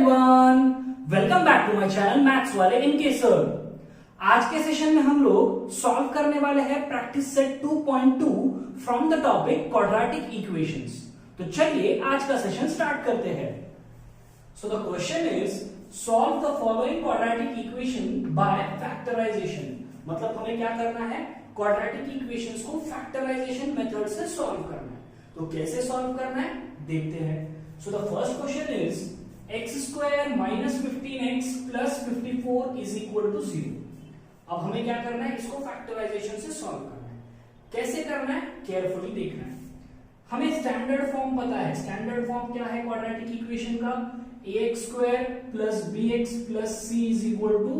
Everyone, welcome back to my channel maths वाले इनके sir. आज के सेशन में हम लोग सॉल्व करने वाले हैं practice set 2.2 from the topic quadratic equations. तो चलिए आज का सेशन स्टार्ट करते हैं। So the question is solve the following quadratic equation by factorization. मतलब हमें क्या करना है, क्वाड्रेटिक इक्वेशंस को फैक्टराइजेशन मेथड से सॉल्व करना है। तो कैसे सॉल्व करना है देखते हैं। So the first question is x square minus 15x plus 54 is equal to 0। अब हमें क्या करना है, इसको फैक्टराइजेशन से सॉल्व करना है। कैसे करना है केयरफुली देखना है। हमें स्टैंडर्ड फॉर्म पता है। स्टैंडर्ड फॉर्म क्या है क्वाड्रेटिक इक्वेशन का, ax square plus bx plus c is equal to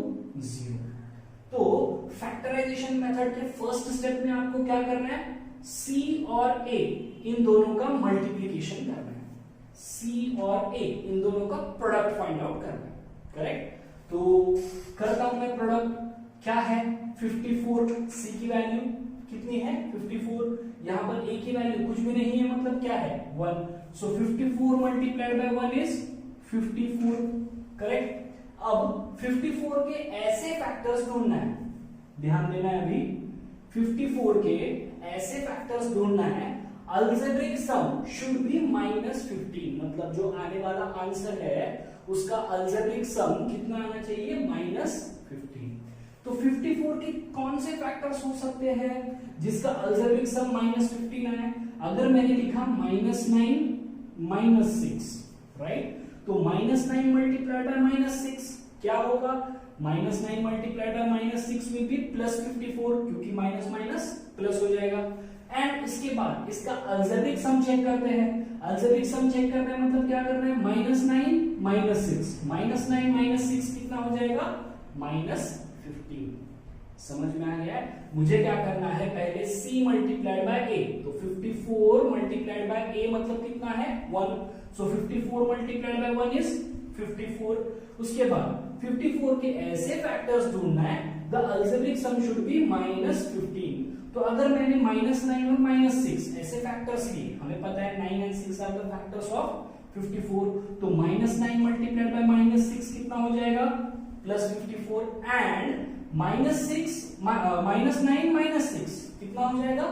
0। तो फैक्टराइजेशन मेथड के फर्स्ट स्टेप में आपको क्या करना है, c और a इन दोनों का मल्टीप्लीकेशन करना है। c और a इन दोनों का प्रोडक्ट फाइंड आउट करना है। करेक्ट। तो करता हूं मैं प्रोडक्ट। क्या है 54, c की वैल्यू कितनी है 54, यहां पर a की वैल्यू कुछ भी नहीं है, मतलब क्या है 1। सो 54 मल्टीप्लाइड बाय 1 इज 54। करेक्ट। अब 54 के ऐसे फैक्टर्स ढूंढना है, ध्यान देना है। अभी 54 के ऐसे फैक्टर्स ढूंढना है। अल्जेब्रिक सम शुड बी -15, मतलब जो आने वाला आंसर है उसका अल्जेब्रिक सम कितना आना चाहिए, -15। तो 54 के कौन से फैक्टर्स हो सकते हैं जिसका अल्जेब्रिक सम -15 आए। अगर मैंने लिखा -9 -6, राइट। तो -9 मल्टीप्लाइड बाय -6 क्या होगा, -9 मल्टीप्लाइड बाय -6 विल बी +54, क्योंकि माइनस माइनस प्लस हो जाएगा। एंड इसके बाद इसका अल्जेब्रिक सम चेक करते हैं। अल्जेब्रिक सम चेक करना है मतलब क्या करना है, -9 -6, -9 -6 कितना हो जाएगा, -15। समझ में आ गया है। मुझे क्या करना है, पहले c मल्टीप्लाइड बाय a, तो 54 मल्टीप्लाइड बाय a मतलब कितना है 1। सो 54 मल्टीप्लाइड बाय 1 इज 54। उसके बाद 54 के ऐसे फैक्टर्स ढूंढना है, the algebraic sum should B -15। तो अगर मैंने -9 और -6 ऐसे फैक्टर्स लिए, हमें पता है 9 and 6 are the factors of 54, तो -9 मल्टीप्लाइड बाय -6 कितना हो जाएगा, +54। एंड -9 -6 कितना हो जाएगा,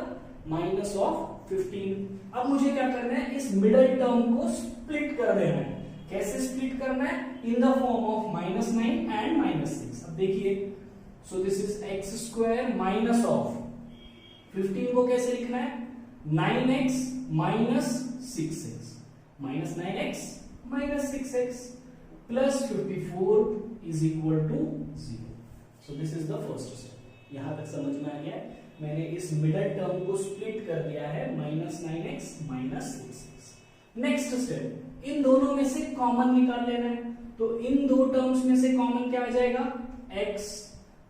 -15। अब मुझे क्या करना है, इस मिडिल टर्म को स्प्लिट कर देना है। कैसे स्प्लिट करना है, in the form of -9 and -6। अब देखिए, so this is x square minus of 15 को कैसे लिखना है, 9x minus 6x, -9x minus 6x plus 54 is equal to 0। So this is the first step. यहां तक समझ में आ गया। मैंने इस मिडिल टर्म को स्प्लिट कर दिया है, -9x minus 6x। Next step, इन दोनों में से कॉमन निकाल लेना है। तो इन दो टर्म्स में से कॉमन क्या आ जाएगा, x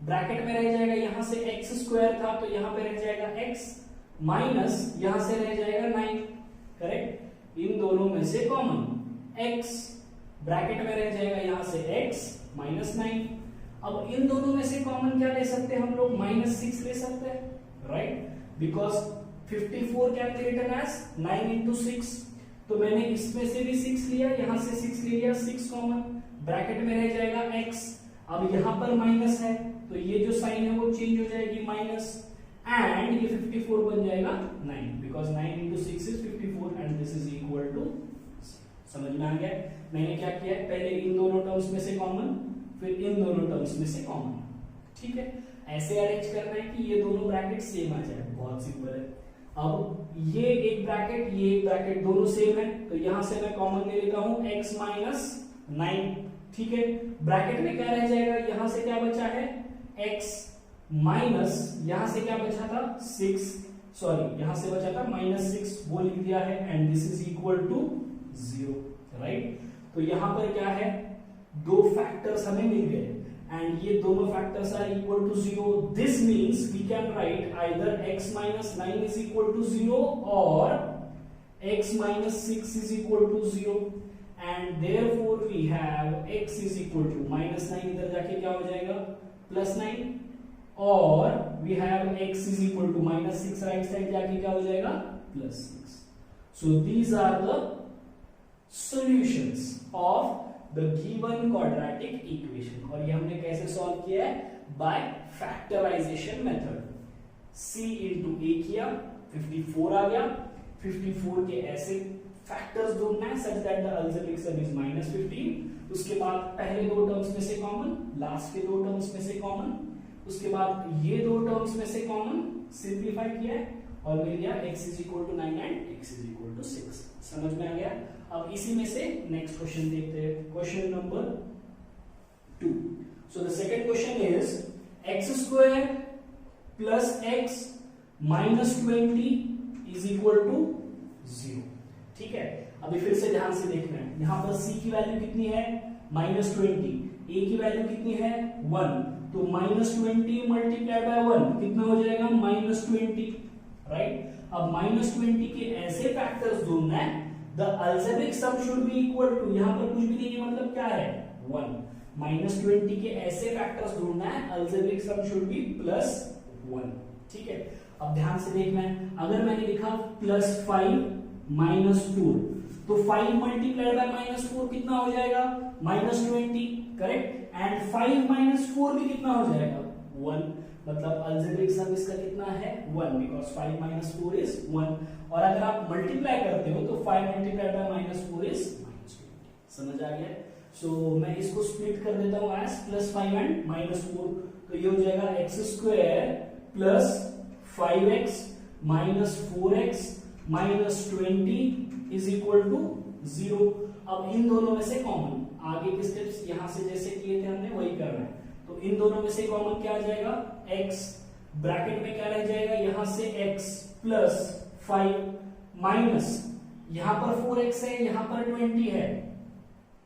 ब्रैकेट में रह जाएगा, यहां से x स्क्वायर था तो यहां पे रह जाएगा x, माइनस यहां से रह जाएगा 9। करेक्ट। इन दोनों में से कॉमन x ब्रैकेट में रह जाएगा, यहां से x -9। अब इन दोनों में से कॉमन क्या ले सकते हैं हम लोग, -6 ले सकते हैं, right. Because 54 can be written as 9 into 6। तो मैंने इसमें से भी 6 लिया, यहां से 6 ले लिया, 6 कॉमन, ब्रैकेट में रह जाएगा x। अब यहां पर माइनस है तो ये जो साइन है वो चेंज हो जाएगी माइनस, एंड ये 54 बन जाएगा 9, because 9 into 6 is 54 and this is equal to. समझ में आ गया। मैंने क्या किया, पहले इन दोनों टर्म्स में से कॉमन, फिर इन दोनों टर्म्स में से कॉमन। ठीक है, ऐसे अरेंज करना है कि ये दोनों ब्रैकेट सेम आ जाए। बहुत सिंपल है। अब ये एक ब्रैकेट, ये एक ब्रैकेट, दोनों सेम है, तो यहां से मैं कॉमन ले लेता हूं x माइनस 9। ठीक है, ब्रैकेट में क्या रह जाएगा, यहां से क्या बचा है x माइनस, यहां से क्या बचा था 6, सॉरी यहां से बचा था -6, वो लिख दिया है, and this is equal to 0, right. तो यहां पर क्या है, दो फैक्टर्स हमें मिल गए एंड ये दोनों factors are equal to 0। This means we can write either x minus 9 is equal to 0 और x minus 6 is equal to 0, and therefore we have x is equal to -9, इधर जाके क्या हो जाएगा +9, और we have x is equal to -6, right side जाके क्या हो जाएगा +6। So these are the solutions of the given quadratic equation. और ये हमने कैसे सॉल्व किया है? By factorization method. c into a किया, 54 आ गया। 54 के ऐसे फैक्टर्स ढूंढना है such that the algebraic some is -15। उसके बाद पहले दो टर्म्स में से कॉमन, लास्ट के दो टर्म्स में से कॉमन, उसके बाद ये दो टर्म्स में से कॉमन, सिंप्लीफाई किया है और मिल गया x is equal to 9 and x is equal to 6। समझ में आ गया? अब इसी में से नेक्स्ट क्वेश्चन देखते हैं, question number 2। So the second question is x square plus x minus 20 is equal to 0। ठीक है, अभी फिर से ध्यान से देखना है। यहां पर c की वैल्यू कितनी है? -20। a की वैल्यू कितनी है? 1। तो -20 मल्टीप्लाइड बाय 1 कितना हो जाएगा? -20। राइट? अब -20 के ऐसे फैक्टर्स ढूंढना है, the algebraic sum should be equal to, यहां पर कुछ भी नहीं है मतलब क्या है? 1। -20 के ऐसे फैक्टर्स ढूंढना है, अलजेब्रिक सम शुड बी +1। ठीक है, अब ध्यान से देखना है। अगर मैंने लिखा +5 -4, तो 5 मल्टीप्लाइड बाय -4 कितना हो जाएगा? -20। करेक्ट? एंड 5 - 4 भी कितना हो जाएगा? 1। मतलब अलजेब्रिक सम इसका कितना है? 1, बिकॉज 5 - 4 इज 1। और अगर आप मल्टीप्लाई करते हो तो 5 मल्टीप्लाइड बाय -4 इज -20। समझ आ गया? सो मैं इसको स्प्लिट कर देता हूं एज +5 एंड -4। तो ये हो जाएगा x square plus 5x minus 4x minus 20 is equal to 0। अब इन दोनों में से कॉमन, आगे के स्टेप्स यहां से जैसे किए थे हमने वही करना है। तो इन दोनों में से कॉमन क्या आ जाएगा? x, ब्रैकेट में क्या रह जाएगा? यहां से x प्लस 5 माइनस, यहां पर 4x है, यहां पर 20 है।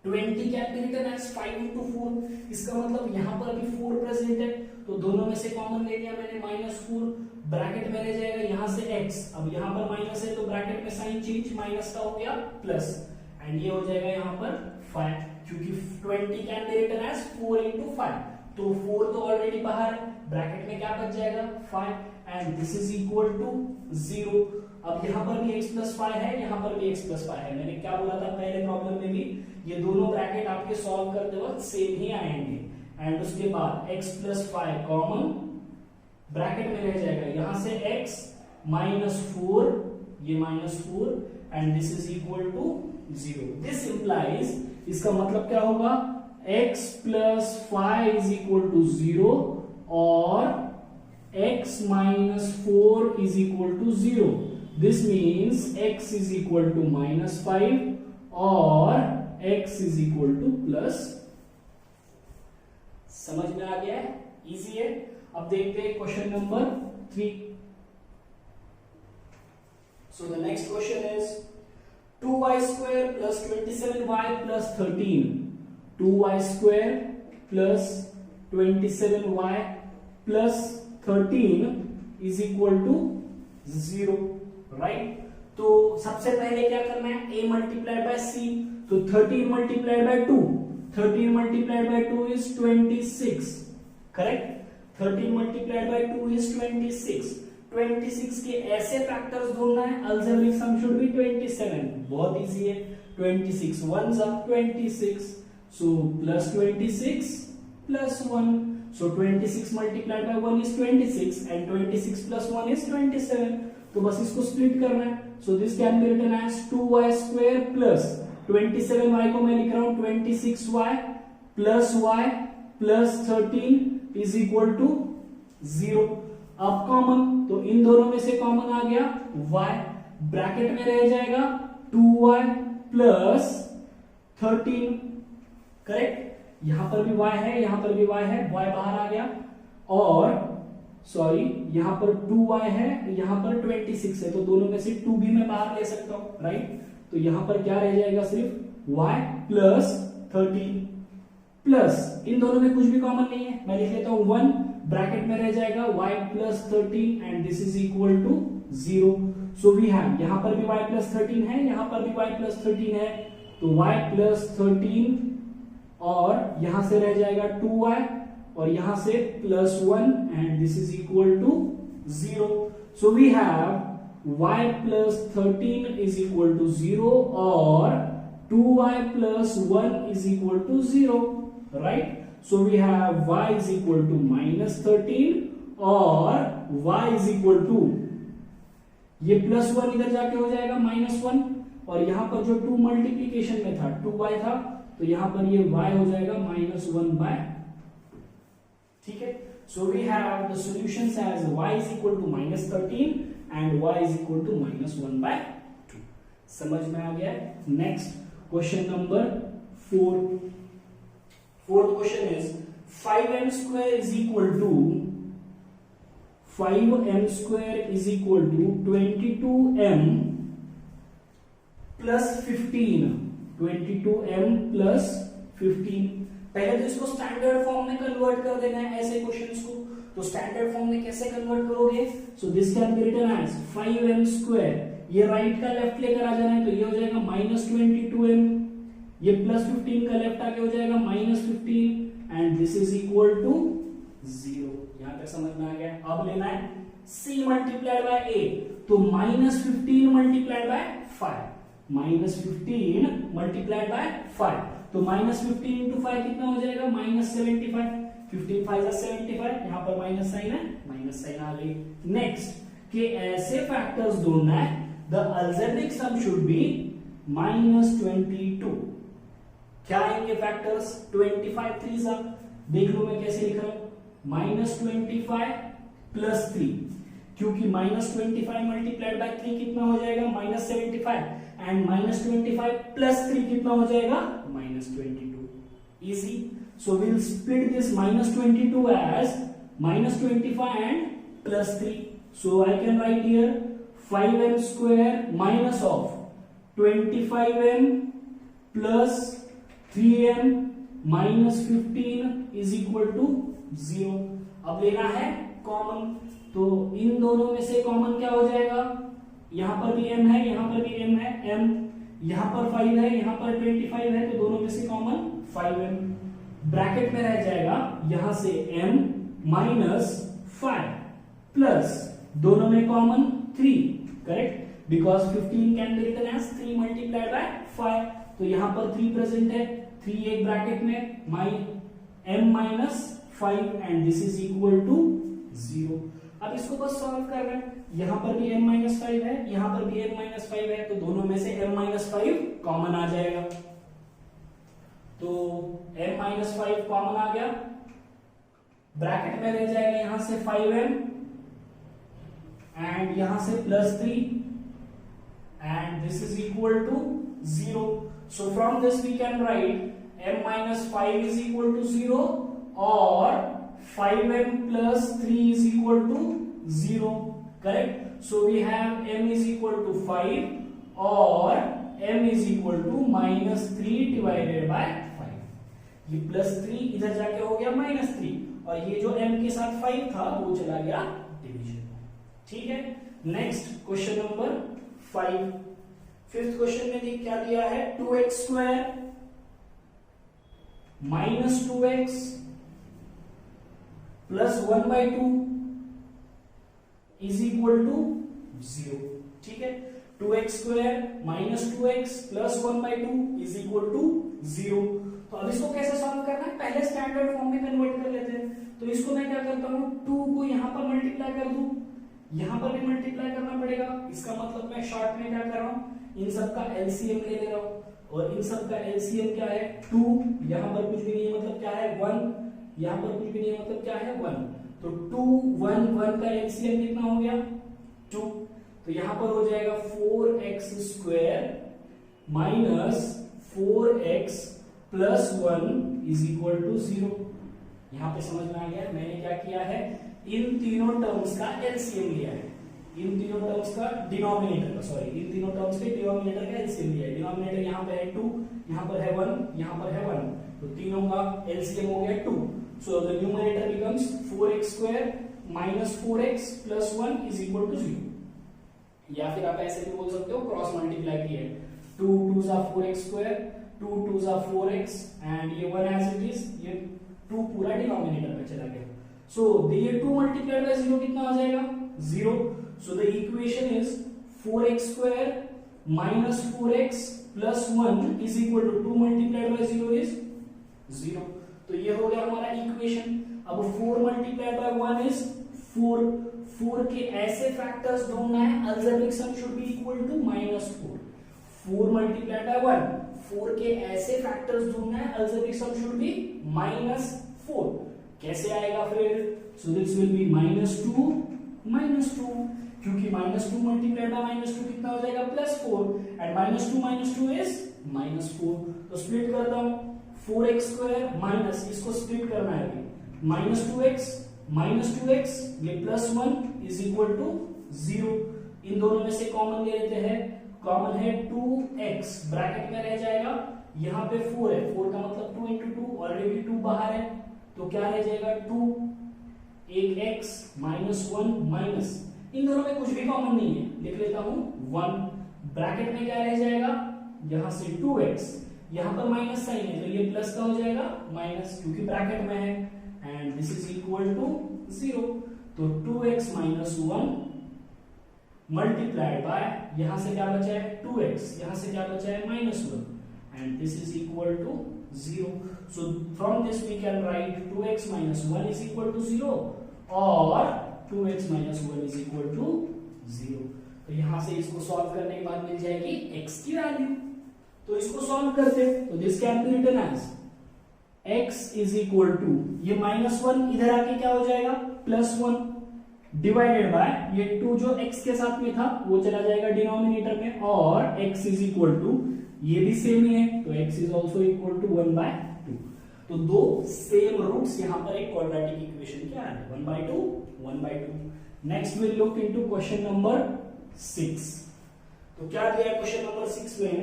20 can be written as 5 into 4। इसका मतलब यहां पर भी 4 प्रेजेंट है, तो दोनों में से कॉमन ले लिया मैंने -4। ब्रैकेट में रह जाएगा यहां से x, अब यहां पर माइनस है तो ब्रैकेट में साइन चेंज, माइनस का हो गया प्लस, एंड ये हो जाएगा यहां पर 5, क्योंकि 20 can be written as 4 into 5। तो 4 तो ऑलरेडी बाहर है, ब्रैकेट में क्या बच जाएगा? 5, and this is equal to 0। अब यहां पर भी x प्लस 5 है, यहां पर भी x प्लस 5 है। मैंने क्या बोला था पहले प्रॉब्लम में भी, ये दोनों ब्रैकेट आपके सॉल्व करते वक्त सेम ही आएंगे। एंड उसके बाद x प्लस 5 कॉमन, ब्रैकेट में रह जाएगा यहां से x माइनस 4, ये -4, and this is equal to 0। This implies, इसका मतलब क्या होगा? x plus 5 is equal to 0 और x minus 4 is equal to 0। This means x is equal to -5 और x is equal to plus. समझ में आ गया है? इजी है। अब देखते हैं question number 3। So the next question is 2y square plus 27y plus 13। 2y square plus 27y plus 13 is equal to 0, right? तो सबसे पहले क्या करना है? a मल्टीप्लाइड बाय c, तो 13 multiplied by 2, 13 multiplied by 2 is 26, correct? 13 multiplied by 2 is 26। 26 के ऐसे factors ढूंढना है, अलजेब्रिक सम शुड बी 27। बहुत इजी है। 26 1s are 26, so plus 26 plus 1, so 26 multiplied by 1 is 26 and 26 plus 1 is 27। तो बस इसको स्प्लिट करना है। so this can be written as 2y square plus 27y को मैं लिख रहा हूं 26y plus y plus 13 is equal to 0। अब कॉमन, तो इन दोनों में से कॉमन आ गया y, ब्रैकेट में रह जाएगा 2y प्लस 13, करेक्ट? यहां पर भी y है, यहां पर भी y है, y बाहर आ गया, और सॉरी यहां पर 2y है, यहां पर 26 है, तो दोनों में से 2 भी मैं बाहर ले सकता हूं, राइट? तो यहां पर क्या रह जाएगा? सिर्फ y प्लस 13 प्लस, इन दोनों में कुछ भी कॉमन नहीं है, मैं लिख लेता हूं 1, ब्रैकेट में रह जाएगा y plus 13 and this is equal to 0। So we have, यहां पर भी y प्लस 13 है, यहां पर भी y प्लस 13 है, तो y प्लस 13 और यहां से रह जाएगा 2y और यहां से plus 1 and this is equal to 0। So we have y plus 13 is equal to 0 और 2y plus 1 is equal to 0, right? So we have y is equal to minus 13 और y is equal to, ये plus 1 इधर जाके हो जाएगा minus 1, और यहां पर जो 2 मल्टीप्लीकेशन में था 2y था, तो यहां पर ये y हो जाएगा माइनस 1 बाय, ठीक है। So we have the solutions as y is equal to minus 13 and y is equal to minus 1 by 2। समझ में आ गया? Next question number 4। Fourth question is 5m square is equal to 22m plus 15। 22m plus 15। पहले तो इसको standard form में convert कर देना है ऐसे क्वेश्चंस को। तो स्टैंडर्ड फॉर्म में कैसे कन्वर्ट करोगे? So this can be written as 5m square, ये राइट का लेफ्ट लेकर आ जाना है, तो ये हो जाएगा माइनस 22m, ये प्लस 15 का लेफ्ट आके हो जाएगा minus 15 and this is equal to 0। यहां तक समझ में आ गया? अब लेना है c मल्टीप्लाइड बाय a, तो minus 15 multiplied by 5, minus 15 multiplied by 5, तो माइनस 15 इंटू 5 कितना हो जाएगा? माइनस 75। 15 5 75, यहां पर माइनस साइन है, माइनस साइन आ गई। नेक्स्ट के ऐसे फैक्टर्स ढूंढना है, the algebraic sum should be minus 22। क्या आएंगे फैक्टर्स? 25 3 सा, देख लो मैं कैसे लिख रहा हूं, माइनस 25 प्लस 3, क्योंकि माइनस 25 मल्टीप्लाइड बाय 3 कितना हो जाएगा? माइनस 75, एंड माइनस 25 प्लस 3 कितना हो जाएगा? Minus 22। Easy. So will split this minus 22 as minus 25 and plus 3। So I can write here 5m square minus of 25m plus 3m minus 15 is equal to 0। अब लेना है common, तो इन दोनों में से कॉमन क्या हो जाएगा? यहां पर भी m है, यहां पर भी m है, m यहां पर 5 है, यहां पर 25 है, तो दोनों में से कॉमन 5m। ब्रैकेट में रह जाएगा यहां से m माइनस 5 प्लस दोनों में common 3, correct, because 15 can be written as 3 multiplied by 5, तो यहां पर 3 प्रेजेंट है, 3 एक ब्रैकेट में, m minus 5 and this is equal to 0। अब इसको बस सॉल्व करना है, यहां पर भी m माइनस 5 है, यहां पर भी m माइनस 5 है, तो दोनों में से m माइनस 5 कॉमन आ जाएगा, तो m माइनस 5 कॉमन आ गया, ब्रैकेट में रह जाएगा यहां से 5m एंड यहां से plus 3 and this is equal to 0। So from this we can write m minus 5 is equal to 0 और 5m plus 3 is equal to 0, correct? So we have m is equal to 5 और m is equal to minus 3 divided by 5। ये plus 3 इधर जाके हो गया minus 3, और ये जो m के साथ 5 था वो चला गया डिवीजन। ठीक है, next question number 5। Fifth question में क्या दिया है? 2x square minus 2x plus 1/2 is equal to 0। ठीक है, 2x square minus 2x plus 1/2 is equal to 0। तो अब इसको कैसे सॉल्व करना है? पहले स्टैंडर्ड फॉर्म में कन्वर्ट कर लेते हैं। तो इसको मैं क्या करता हूं, 2 को यहां पर मल्टीप्लाई कर दूं, यहां पर भी मल्टीप्लाई करना पड़ेगा। इसका मतलब मैं शॉर्ट में क्या कर रहा हूं, इन सब का एलसीएम ले रहा हूं, और इन सब का एलसीएम क्या है? 2, यहां पर कुछ भी नहीं है मतलब क्या है? 1, यहां पर कुछ भी नहीं है मतलब क्या है? 1। तो 2 1 1 का एलसीएम कितना हो गया? 2। तो यहां पर हो जाएगा 4x square minus 4x plus 1 is equal to 0। यहां पे समझ में आ गया मैंने क्या किया है? इन तीनों टर्म्स का एलसीएम लिया है, इन तीनों टर्म्स का डिनोमिनेटर का, सॉरी, इन तीनों टर्म्स के डिनोमिनेटर का एलसीएम लिया है। डिनोमिनेटर यहां पे है 2, यहां पर है 1, यहां पर है 1, तो तीनों का एलसीएम हो गया 2। So the numerator becomes 4x square minus 4x plus 1 is equal to 0। या फिर आप ऐसे भी बोल सकते हो, क्रॉस मल्टीप्लाई किया है, 2 2s are 4x square, 2 2s are 4x and ये 1 एज इट इज, ये 2 पूरा डिनोमिनेटर में चला गया। सो ये 2 मल्टीप्लाइड बाय 0 कितना आ जाएगा? 0। So the equation is 4x square minus 4x plus 1 is equal to 2 multiplied by 0 is 0। तो ये हो गया हमारा इक्वेशन। अब 4 मल्टीप्लाइड बाय 1 इज 4। 4 के ऐसे फैक्टर्स ढूंढना है, algebraic sum should be equal to -4। 4 multiplied by 1, 4 के ऐसे फैक्टर्स ढूंढना है, अलजेब्रिक सम शुड बी -4। कैसे आएगा फिर? सो दिस विल बी -2 -2, क्योंकि -2 मल्टीप्लाइड बाय -2 कितना हो जाएगा? +4 एंड -2 इज -4। तो स्प्लिट करता हूं, 4x² माइनस, इसको स्प्लिट करना है अभी, -2x ये +1 इज इक्वल टू 0। इन दोनों में से कॉमन ले लेते हैं, कॉमन है 2x, ब्रैकेट में रह जाएगा, यहाँ पे 4 है, 4 का मतलब 2 into 2, ऑलरेडी 2 बाहर है, तो क्या रह जाएगा? 2, एक x -1 माइनस, इन दोनों में कुछ भी कॉमन नहीं है, लिख लेता हूं 1, ब्रैकेट में क्या रह जाएगा? यहां से 2x, यहां पर माइनस साइन है, तो ये प्लस का हो जाएगा माइनस, क्योंकि ब्रैकेट में है, and this is equal to 0। तो 2x - 1 मल्टीप्लाइड बाय, यहां से क्या बचा है? 2x, यहां से क्या बचा है? -1, and this is equal to 0। So from this we can write 2x - 1 is equal to 0 और 2x - 1 इज इक्वल टू 0। तो यहां से इसको सॉल्व करने के बाद मिल जाएगी x की वैल्यू। तो इसको सॉल्व करते, तो this can be written as x is equal to, ये -1 इधर आके क्या हो जाएगा? +1 डिवाइडेड बाय ये 2 जो x के साथ में था वो चला जाएगा डिनोमिनेटर में, और x इज इक्वल टू, ये भी सेम ही है, तो x is also equal to 1/2। तो दो सेम रूट्स यहां पर एक क्वाड्रेटिक इक्वेशन क्या है? 1/2 1/2। Next will look into question number 6। तो क्या दिया है क्वेश्चन नंबर 6 में?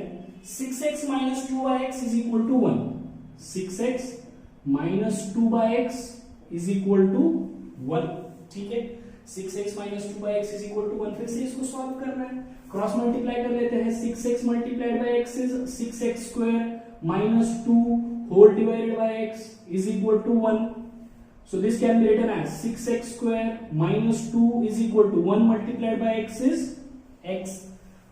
6x - 2x is equal to 1। 6x - 2x is equal to 1। ठीक है, 6x - 2x is equal to 1। फिर से इसको सॉल्व करना है, क्रॉस मल्टीप्लाई कर लेते हैं। 6x multiplied by x is 6x² -2 whole divided by x is equal to 1। So this can be written as 6x² -2 is equal to 1 multiplied by x is x।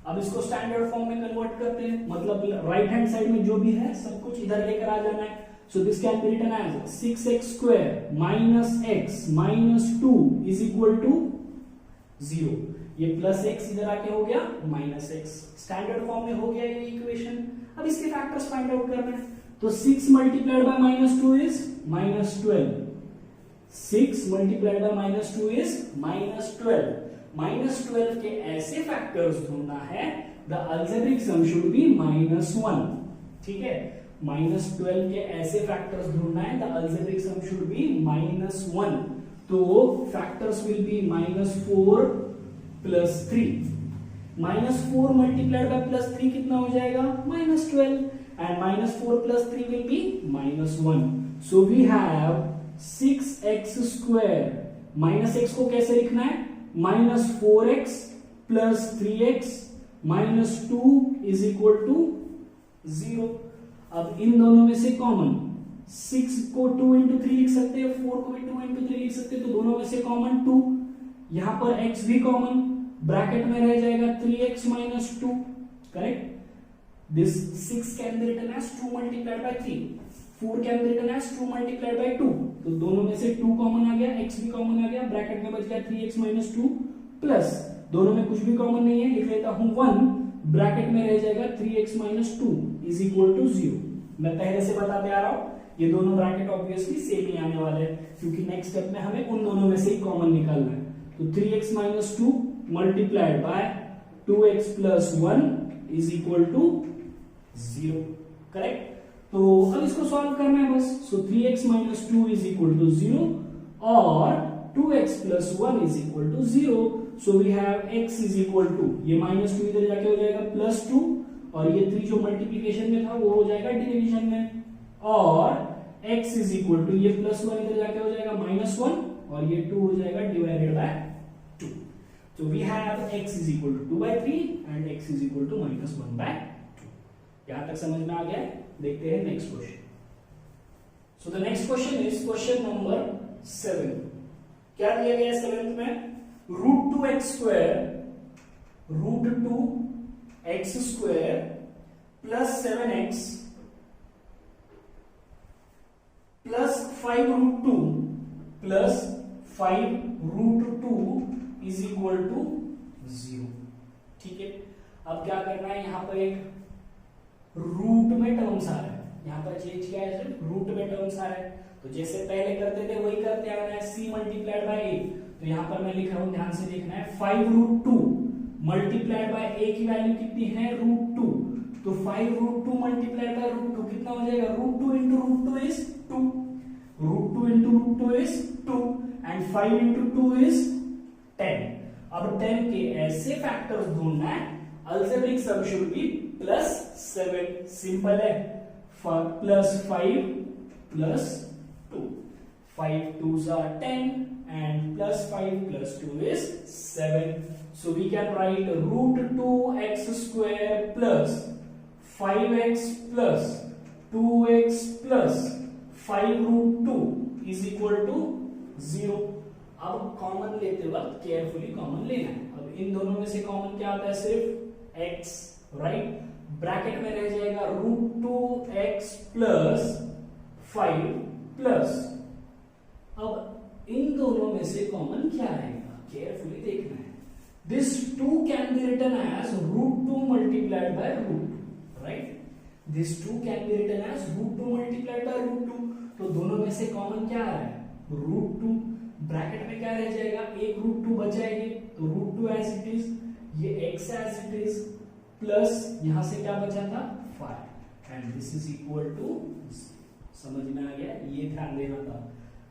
अब इसको standard form में convert करते हैं, मतलब right hand side में जो भी है सब कुछ इधर लेकर आ जाना है। So this can be written as 6x² -x -2 is equal to 0। ये +x इधर आके हो गया -x, स्टैंडर्ड फॉर्म में हो गया ये इक्वेशन। अब इसके फैक्टर्स फाइंड आउट करना है, तो 6 multiplied by -2 is -12। 6 multiplied by -2 is -12। -12 के ऐसे फैक्टर्स ढूंढना है, the algebraic sum should be -1। ठीक है, -12 के ऐसे फैक्टर्स ढूंढना है, the algebraic sum should be -1। तो factors will be -4 + 3। -4 multiplied by +3 कितना हो जाएगा? -12, and -4 + 3 will be -1। So we have 6x², -x को कैसे लिखना है? -4x + 3x -2 is equal to 0। अब इन दोनों में से कॉमन, 6 को 2 into 3 लिख सकते हैं, 4 को भी 2 into 3 लिख सकते हैं, तो दोनों में से कॉमन 2, यहां पर x भी कॉमन, ब्रैकेट में रह जाएगा 3x - 2। Correct, this 6 can be written as 2 multiplied by 3, 4 can be written as 2 multiplied by 2। तो दोनों में से 2 कॉमन आ गया, x भी कॉमन आ गया, ब्रैकेट में बच गया 3x - 2 प्लस, दोनों में कुछ भी कॉमन नहीं है, लिख लेता हूं 1, ब्रैकेट में रह जाएगा 3x - 2 इज इक्वल टू 0। मैं पहले से बताते आ रहा हूं, ये दोनों ब्रैकेट ऑब्वियसली सेम ही आने वाले हैं, क्योंकि नेक्स्ट स्टेप में हमें उन दोनों में से ही कॉमन निकालना है। तो 3x - 2 multiplied by 2x + 1 is equal to 0। Correct, तो अब इसको सॉल्व करना है बस। सो 3x - 2 इज इक्वल टू 0 और 2x + 1 is equal to 0। So we have x is equal to, ये -2 इधर जाके हो जाएगा +2, और ये 3 जो मल्टीप्लीकेशन में था वो हो जाएगा डिवीजन में, और x इज इक्वल टू, ये +1 इधर जाके हो जाएगा -1, और ये 2 हो जाएगा डिवाइडेड बाय 2। तो we have x is equal to 2/3 and x is equal to -1/2। यहां तक समझ में आ गया है? देखते हैं next question. So the next question is question number 7। क्या दिया गया है 7th में? √2x² plus 7x plus 5√2 plus 5√2 is equal to 0। ठीक है, अब क्या करना है, यहां पर एक रूट में टर्म्स आ रहा है, यहां पर चेंज किया है, सिर्फ रूट में टर्म्स आ रहा है। तो जैसे पहले करते थे वही करते आ रहे हैं, c मल्टीप्लाइड बाय a। तो यहां पर मैं लिख रहा हूं, ध्यान से देखना है, 5√2 मल्टीप्लाइड बाय a की वैल्यू कितनी है, √2। तो 5√2 मल्टीप्लाइड बाय √2 कितना हो जाएगा, √2 into √2 is 2, √2 into √2 is 2 and 5 into 2 is 10। अब 10 के ऐसे फैक्टर्स ढूंढना है, algebraic sum should B +7। Simple है, +5 plus 2, 5 2s are 10 and +5 plus 2 is 7। So we can write √2x square plus 5x plus 2x plus 5√2 is equal to 0। अब common लेते वक्त carefully common लेना है। अब इन दोनों में से कॉमन क्या आता है, सिर्फ x, राइट। ब्रैकेट में रह जाएगा √2x प्लस 5 प्लस, अब इन दोनों में से कॉमन क्या रहेगा, केयरफुली देखना है। This 2 can be written as √2 multiplied by √2, right. This 2 can be written as √2 multiplied by √2। तो दोनों में से कॉमन क्या आ रहा है, √2। ब्रैकेट में क्या रह जाएगा, एक √2 बचाएंगे तो √2 एज इट इज, ये x as it is, plus यहां से क्या बचा था, 5 and this is equal to, समझ में आ गया, ये ध्यान देना था।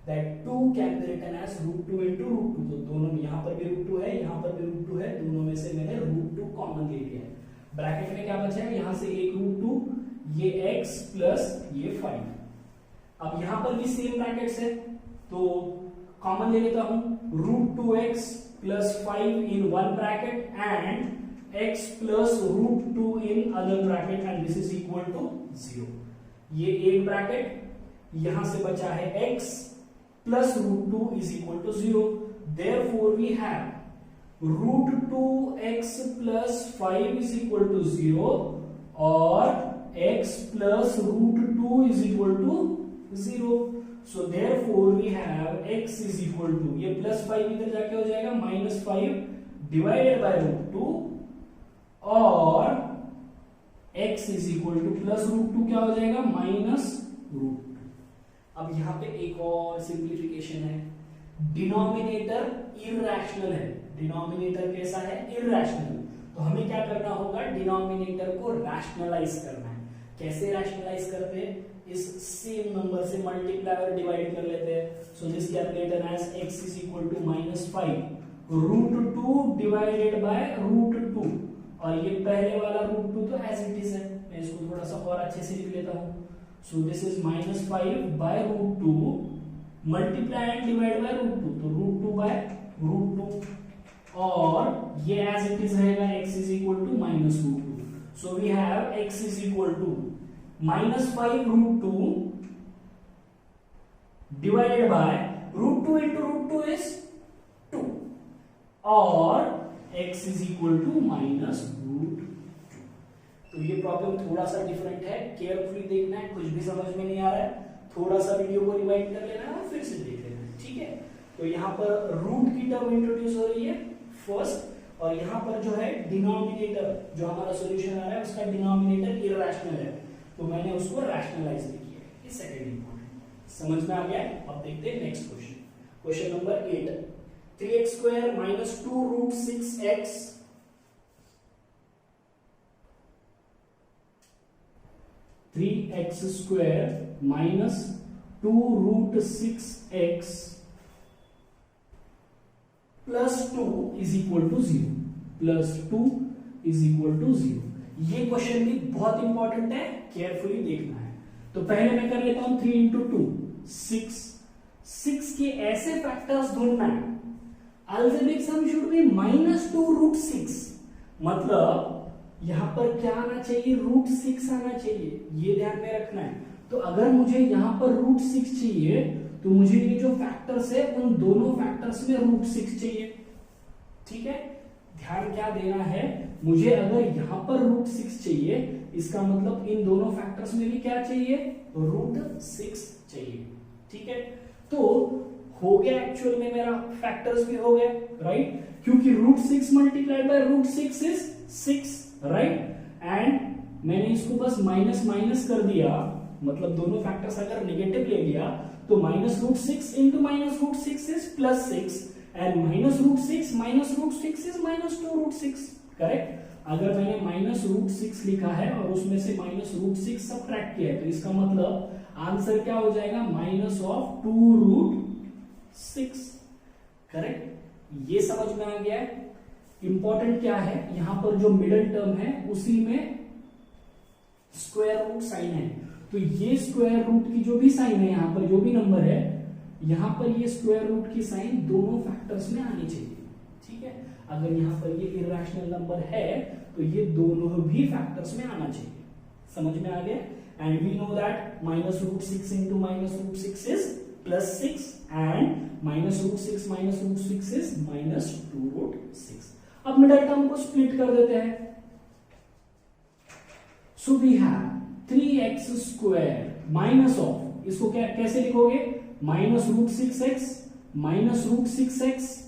that 2 can be written as √2 into √2। तो दोनों में, यहां पर भी √2 है, यहां पर भी √2 है, दोनों में से मैंने √2 कॉमन ले लिया है। ब्रैकेट में क्या बचा है, यहां से एक √2, ये x प्लस ये 5। अब यहां पर भी सेम ब्रैकेट्स है, तो कॉमन ले लेता हूं, √2x plus 5 in one bracket and x plus √2 in other bracket and this is equal to 0। ये एक ब्रैकेट, यहां से बचा है x plus √2 is equal to 0। Therefore we have √2x plus 5 is equal to 0 और x plus √2 is equal to 0। So therefore we have x is equal to, ये plus 5 इधर जाके हो जाएगा -5 डिवाइडेड बाय √2 और x is equal to plus √2 क्या हो जाएगा, -√2। अब यहां पे एक और सिंप्लीफिकेशन है, डिनोमिनेटर इरैशनल है। डिनोमिनेटर कैसा है, इरैशनल। तो हमें क्या करना होगा, डिनोमिनेटर को रैशनलाइज करना है। कैसे रैशनलाइज करते हैं, इस सेम नंबर से मल्टीप्लाई और डिवाइड कर लेते हैं। So this calculator as x is equal to -5 √2 divided by √2 और ये पहले वाला √2 तो एज इट इज है, मैं इसको थोड़ा सा और अच्छे से लिख लेता हूं। So this is -5 by √2 multiply and divide by √2, तो √2 by √2 और ये as it is रहेगा x is equal to -√2। So we have x is equal to -5 √2 divided by √2 into √2 is 2 और x is equal to -√2। तो ये problem थोड़ा सा different है, केयरफुली देखना है, कुछ भी समझ में नहीं आ रहा है थोड़ा सा वीडियो को रिवाइंड कर लेना है और फिर से देख लेना है, ठीक है। तो यहाँ पर रूट की टर्म इंट्रोड्यूस हो रही है फर्स्ट, और यहाँ पर जो है डिनोमिनेटर जो हमारा सॉल्यूशन आ रहा है उसका डिनोमिनेटर इरैशनल है, तो मैंने उसको रैशनलाइज भी किया है। ये सेकंड इंपॉर्टेंट, समझ में आ गया है। अब देखते हैं next question, question number 8। 3x square minus 2√6x 3x square minus 2√6x plus 2 is equal to 0, plus 2 is equal to 0। ये क्वेश्चन भी बहुत इंपॉर्टेंट है, केयरफुली देखना है। तो पहले मैं कर लेता हूं 3 into 2 6, 6 के ऐसे फैक्टर्स ढूंढना है, अल्जेब्रिक सम शुड बी -2√6, मतलब यहां पर क्या आना चाहिए, √6 आना चाहिए, ये ध्यान में रखना है। तो अगर मुझे यहां पर √6 चाहिए तो मुझे ये जो फैक्टर्स है उन दोनों फैक्टर्स में √6 चाहिए, ठीक है। ध्यान क्या देना है, मुझे अगर यहां पर √6 चाहिए इसका मतलब इन दोनों फैक्टर्स में भी क्या चाहिए, √6 चाहिए। ठीक है, तो हो गया एक्चुअल में मेरा फैक्टर्स भी हो गए, राइट, क्योंकि √6 multiplied bye √6 is 6, right, and मैंने इसको बस माइनस माइनस कर दिया, मतलब दोनों फैक्टर्स अगर नेगेटिव ले लिया तो -√6 into -√6 is +6 and -√6 is -2√6, correct. अगर मैंने -√6 लिखा है और उसमें से -√6 सबट्रैक्ट किया है तो इसका मतलब आंसर क्या हो जाएगा, -2√6, करेक्ट। ये समझ में आ गया है। इंपॉर्टेंट क्या है, यहां पर जो मिडिल टर्म है उसी में स्क्वायर रूट साइन है, तो ये स्क्वायर रूट की जो भी साइन है, यहां पर जो भी नंबर है, यहां पर ये स्क्वायर रूट की साइन दोनों फैक्टर्स में आनी चाहिए। ठीक है, अगर यहां पर ये इररेशनल नंबर है तो ये दोनों भी फैक्टर्स में आना चाहिए। समझ में आ गया। And we know that -√6 into -√6 is +6 and -√6 is -2√6। अब मिडिल टर्म को स्प्लिट कर देते हैं। So we have 3x² minus of, इसको क्या कैसे लिखोगे, -√6x -√6x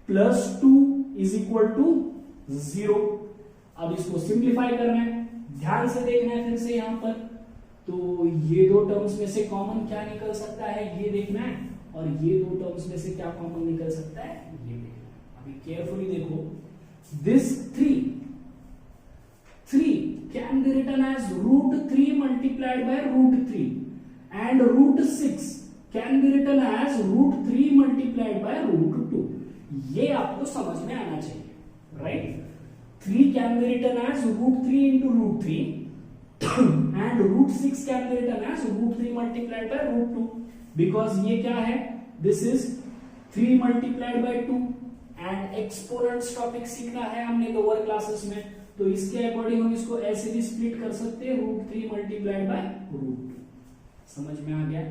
+2 is equal to 0। अब इसको सिंप्लीफाई करना है, ध्यान से देखना है फिर से यहां पर, तो ये दो टर्म्स में से कॉमन क्या निकल सकता है ये देखना है, और ये दो टर्म्स में से क्या कॉमन निकल सकता है ये देखना है। अभी केयरफुली देखो, this 3 can be written as √3 multiplied by √3 and √6 can be written as √3 multiplied by √2। ये आपको समझ में आना चाहिए, right. 3 can be written as √3 into √3 and √6 can be written as √3 multiplied by √2 because ये क्या है, this is 3 multiplied by 2 and exponents topic सीखना है हमने लोअर क्लासेस में, तो इसके अकॉर्डिंग हम इसको ऐसे भी स्प्लिट कर सकते हैं, √3 मल्टीप्लाइड बाय √2। समझ में आ गया।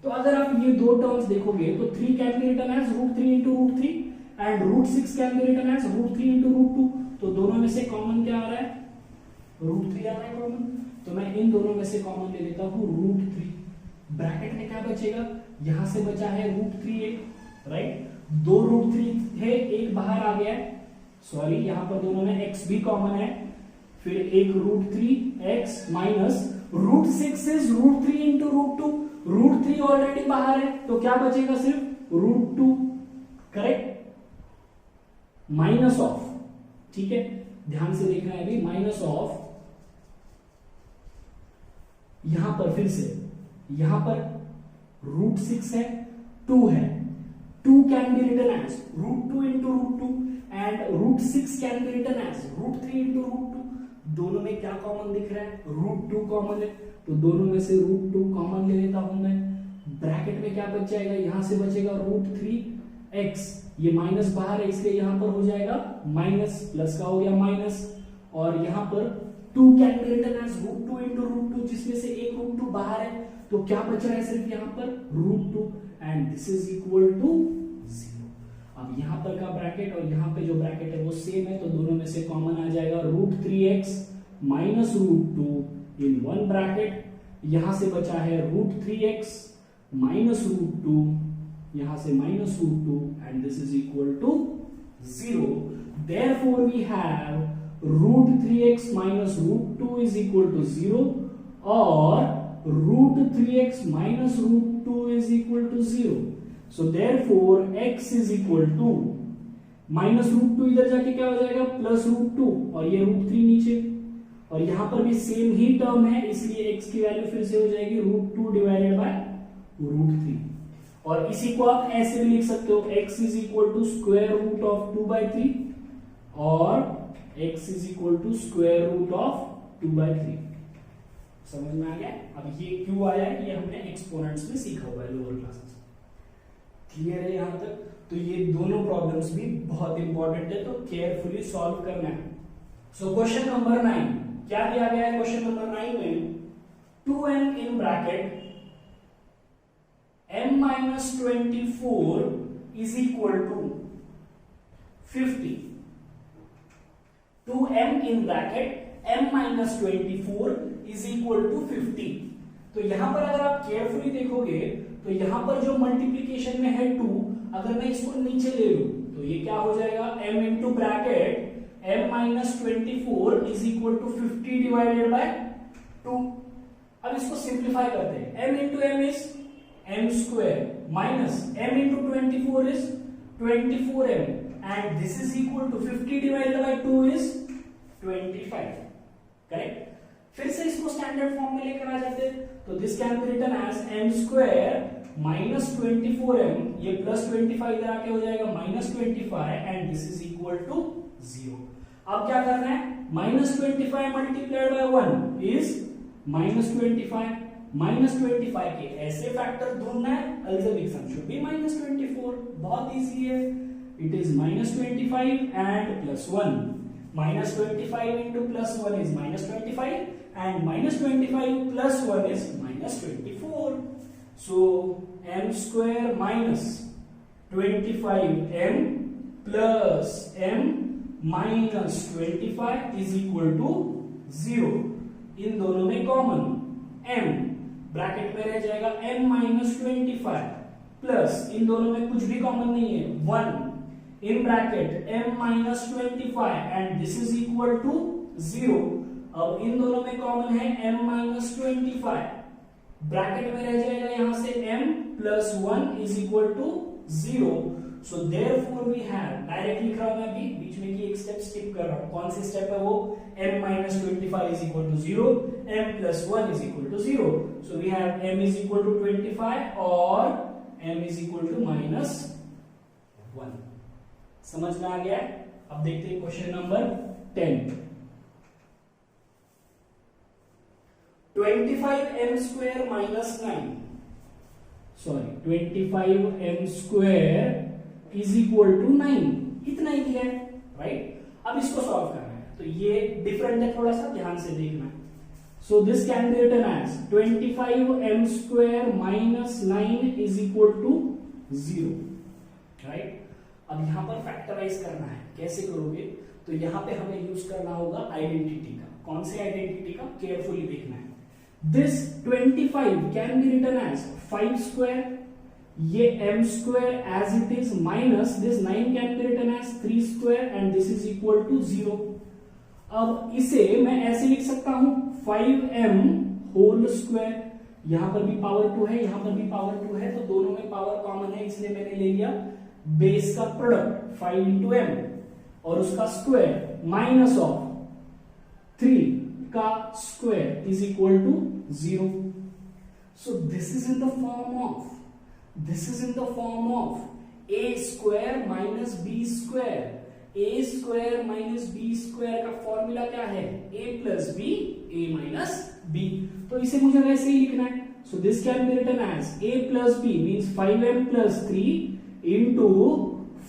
तो अगर आप ये दो टर्म्स देखोगे तो 3 can be written as √3 into √3 and √6 can be written as √3 into √2। तो दोनों में से कॉमन क्या आ रहा है, √3 आ रहा है कॉमन, तो मैं इन दोनों में से कॉमन ले लेता हूं √3। ब्रैकेट में क्या बचेगा, यहां से बचा है √3, राइट, 2 √3 है, एक बाहर आ गया है, सॉरी यहां पर दोनों में x भी कॉमन है, फिर एक √3x minus √6 is √3 into √2, √3 already बाहर है तो क्या बचेगा, सिर्फ √2, करेक्ट, माइनस ऑफ, ठीक है, ध्यान से देखना है अभी, माइनस ऑफ, यहां पर फिर से, यहां पर √6 है, 2 है, 2 can be written as √2 into √2 and √6 can be written as √3 into √2। दोनों में क्या कॉमन दिख रहा है, √2 कॉमन है, तो दोनों में से √2 कॉमन ले लेता हूं मैं। ब्रैकेट में क्या बच जाएगा, यहां से बचेगा √3x, ये माइनस बाहर है इसलिए यहां पर हो जाएगा माइनस, प्लस का हो गया माइनस, और यहां पर 2 can be written as √2 into √2, जिसमें से एक √2 बाहर है, तो क्या बच रहा है सिर्फ यहां पर √2 and this is equal to 0। अब यहां पर का ब्रैकेट और यहां पे जो ब्रैकेट है वो सेम है, तो दोनों में से कॉमन आ जाएगा √3x माइनस √2 इन वन ब्रैकेट, यहां से बचा है √3x माइनस √2, यहां से minus √2 and this is equal to 0। Therefore we have √3x minus √2 is equal to 0 और √3x minus √2 is equal to 0. So therefore x is equal to minus √2 इधर जाके क्या हो जाएगा, प्लस √2 और ये √3 नीचे, और यहां पर भी सेम ही टर्म है इसलिए x की वैल्यू फिर से हो जाएगी √2 डिवाइडेड बाय √3। और इसी को आप ऐसे भी लिख सकते हो, x is equal to square root of 2/3 और x is equal to square root of 2/3। समझ में आ गया। अब ये क्यों आया है, ये हमने एक्सपोनेंट्स में सीखा हुआ है लोअर क्लासेस। क्लियर है यहां तक। तो ये दोनों प्रॉब्लम्स भी बहुत इंपॉर्टेंट है, तो केयरफुली सॉल्व करना है। सो क्वेश्चन नंबर 9 क्या दिया गया है, क्वेश्चन नंबर 9 में 2m in bracket m minus 24 is equal to 50। 2m in bracket m minus 24 is equal to 50। तो यहां पर अगर आप केयरफुली देखोगे तो यहां पर जो मल्टीप्लीकेशन में है 2, अगर मैं इसको नीचे ले लूं तो ये क्या हो जाएगा, m into bracket m minus 24 is equal to 50 divided by 2। अब इसको सिंप्लीफाई करते हैं, m into m is m square minus m into 24 is 24m and this is equal to 50 divided by 2 is 25। Correct. फिर से इसको standard form में लेकर आ जाते हैं, तो this can be written as m square minus 24m, ये plus 25 इधर आके हो जाएगा minus 25 and this is equal to 0। अब क्या करना है, minus 25 multiplied by 1 is minus 25, minus 25 के ऐसे फैक्टर ढूंढना है, algebraic sum should be minus 24। बहुत इजी है, it is minus 25 and plus 1, minus 25 into plus 1 is minus 25 and minus 25 plus 1 is minus 24. So m square minus 25m plus m minus 25 is equal to 0. इन दोनों में common m bracket में रह जाएगा m minus 25 plus इन दोनों में कुछ भी common नहीं है 1 in bracket m minus 25 and this is equal to 0। अब इन दोनों में कॉमन है m minus 25, ब्रैकेट में रह जाएगा यहां से m plus 1 is equal to 0। so therefore we have, direct लिख रहा हूं मैं अभी, बीच में की एक स्टेप स्किप कर रहा हूं, कौन सी स्टेप है वो, m minus 25 is equal to 0, m plus 1 is equal to 0। so we have m is equal to 25 और m is equal to minus 1। समझ में आ गया। अब देखते हैं question number 10। 25m square minus 9, sorry 25m square is equal to 9, इतना ही दिया है, राइट। अब इसको सॉल्व करना है, तो ये डिफरेंट है, थोड़ा सा ध्यान से देखना है। So this can be written as 25m square minus 9 is equal to 0, right. अब यहां पर फैक्टराइज करना है, कैसे करोगे, तो यहां पे हमें यूज करना होगा आइडेंटिटी का। कौन से आइडेंटिटी का, केयरफुली देखना है। This 25 can be written as 5 square, ये m square as it is minus this 9 can be written as 3 square and this is equal to 0। अब इसे मैं ऐसे लिख सकता हूं 5m होल स्क्वायर, यहां पर भी पावर 2 है, यहां पर भी पावर 2 है, तो दोनों में पावर कॉमन है, इसलिए मैंने ले लिया बेस का प्रोडक्ट 5 इंटू एम और उसका स्क्वायर माइनस ऑफ 3 का square is equal to 0। So this is in the form of a square minus b square. A square minus b square का फॉर्मूला क्या है, a plus b, a minus b, तो इसे मुझे वैसे ही लिखना है। So this can be written as a plus b means 5m plus 3 into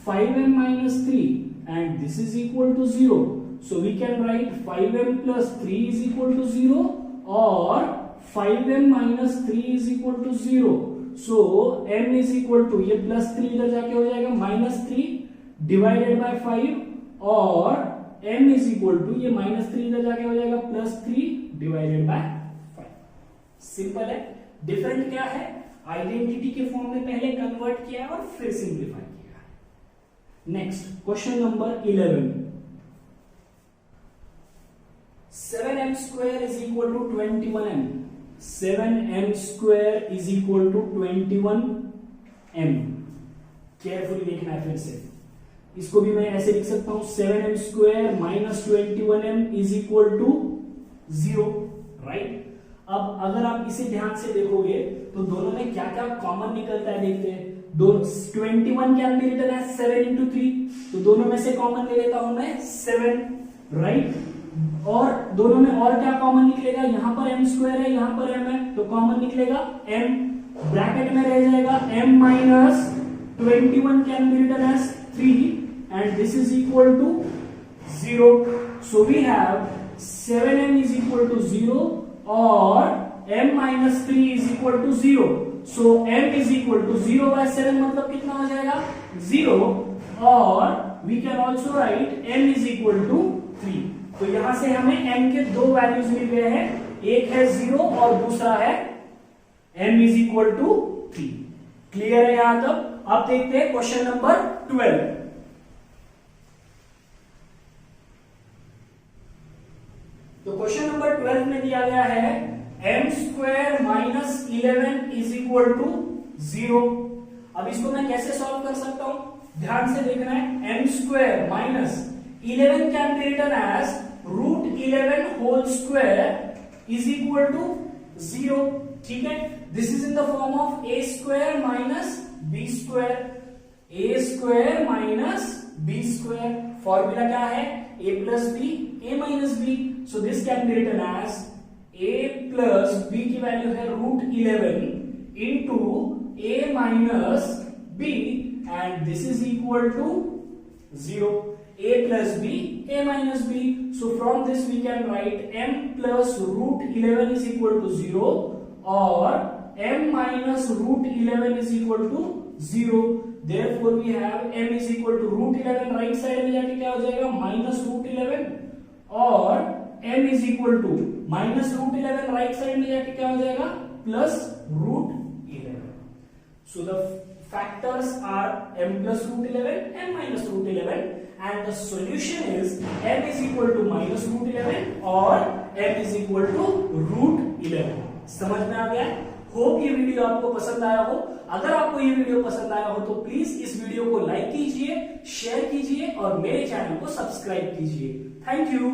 5m minus 3 and this is equal to 0. So we can write 5m plus 3 is equal to 0 or 5m minus 3 is equal to 0. So m is equal to, ये plus 3 इधर जाके हो जाएगा minus 3 divided by 5 और m is equal to, ये minus 3 इधर जाके हो जाएगा plus 3 divided by 5। सिंपल है। डिफरेंट क्या है, आइडेंटिटी के फॉर्म में पहले कन्वर्ट किया और फिर सिंप्लीफाई किया। Next question number 11। 7m square is equal to 21m, 7m square is equal to 21m। Carefully देखना है फिर से, इसको भी मैं ऐसे लिख सकता हूं 7m square minus 21m is equal to 0, right. अब अगर आप इसे ध्यान से देखोगे तो दोनों में क्या क्या कॉमन निकलता है, देखते हैं। 21 can be written as 7 into 3, तो दोनों में से कॉमन ले लेता हूं मैं 7, राइट। और दोनों में और क्या कॉमन निकलेगा, यहां पर m स्क्वायर है, यहां पर m है, तो कॉमन निकलेगा m, ब्रैकेट में रह जाएगा m minus 21 can be written as 3 and this is equal to 0। So we have 7m is equal to 0 और m minus 3 is equal to 0। So m is equal to 0 by 7 मतलब कितना हो जाएगा 0 और we can also write m is equal to 3। तो यहां से हमें m के दो वैल्यूज मिल गए हैं, एक है 0 और दूसरा है m is equal to 3। Clear है यहां तक? अब देखते हैं क्वेश्चन नंबर 12। तो क्वेश्चन नंबर 12 में दिया गया है m square minus 11 is equal to 0। अब इसको मैं कैसे सॉल्व कर सकता हूं, ध्यान से देखना है। m square minus 11 can be written as root 11 whole square is equal to 0। ठीक है, this is in the form of a square minus b square, a square minus b square. Formula क्या है, a plus b a minus b। So this can be written as a plus b की value है root 11 into a minus b and this is equal to 0। a plus b, a minus b. So from this we can write m plus root 11 is equal to 0 or m minus root 11 is equal to 0. Therefore we have m is equal to root 11 right side में जाके क्या हो जाएगा minus root 11 और m is equal to minus root 11 right side में जाके क्या हो जाएगा plus root 11. So the factors are m plus root 11 and minus root 11 and the solution is m is equal to minus root 11 or m is equal to root 11. समझ में आ गया? Hope ये वीडियो आपको पसंद आया हो। अगर आपको ये वीडियो पसंद आया हो तो प्लीज इस वीडियो को लाइक कीजिए, शेयर कीजिए और मेरे चैनल को सब्सक्राइब कीजिए। Thank you.